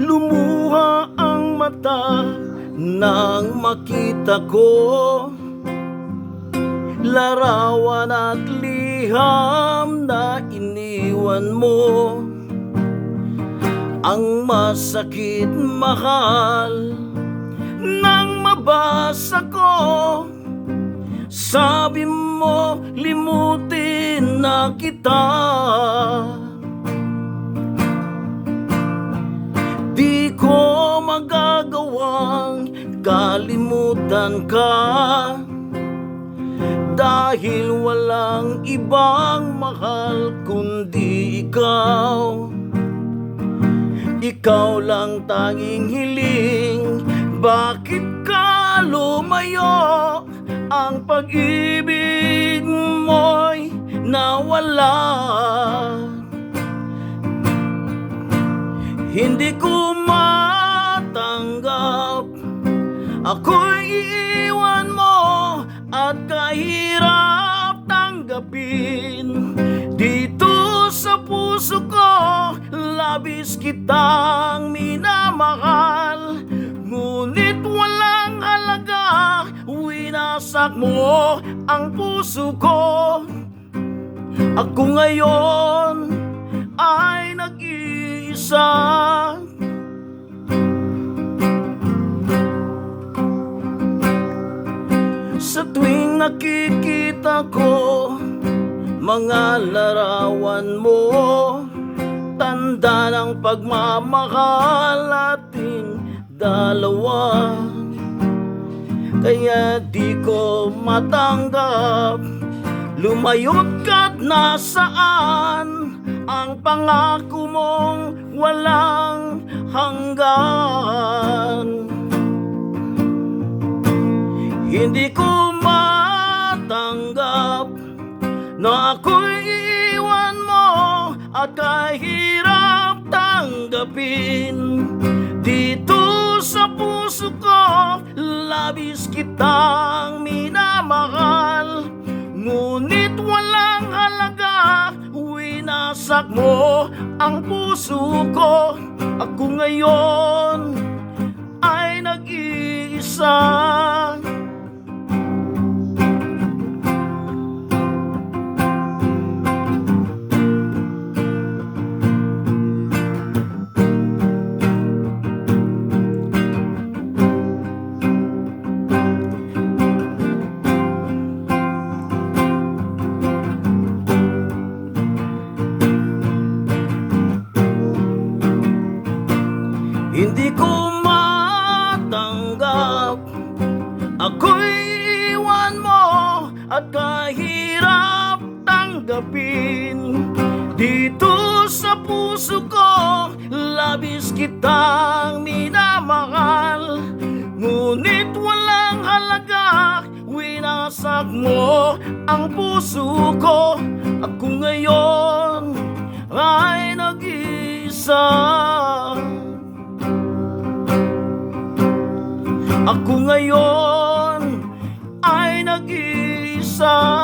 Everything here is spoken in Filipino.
Lumuha ang mata nang makita ko larawan at liham na iniwan mo. Ang masakit, mahal, nang mabasa ko. Sabi mo, limutin na kita. Di ko magagawang kalimutan ka, dahil walang ibang mahal kundi ikaw. Ikaw lang tanging hiling, bakit ka lumayo? Ang pag-ibig mo'y nawala. Hindi ko matanggap, ako'y iiwan mo at kahirap tanggapin. Dito sa puso ko, labis kitang minamahal, ngunit walang halaga, winasak mo ang puso ko. Ako ngayon ay nag-iisa. Sa tuwing nakikita ko mga larawan mo, tanda ng pagmamahal ating dalawa. Kaya di ko matanggap, lumayot ka't nasaan ang pangako mong walang hanggan. Hindi ko matanggap na ako'y iiwan mo at kahirap tanggapin. Dito sa puso ko, labis kitang minamahal, ngunit walang halaga, winasak mo ang puso ko. Ako ngayon ay nag-iisa. Hindi ko matanggap, ako'y iwan mo at kahirap tanggapin. Dito sa puso ko, labis kitang minamahal, ngunit walang halaga, winasak mo ang puso ko. Ako ngayon ay nag-iisa. Ako ngayon ay nag-iisa.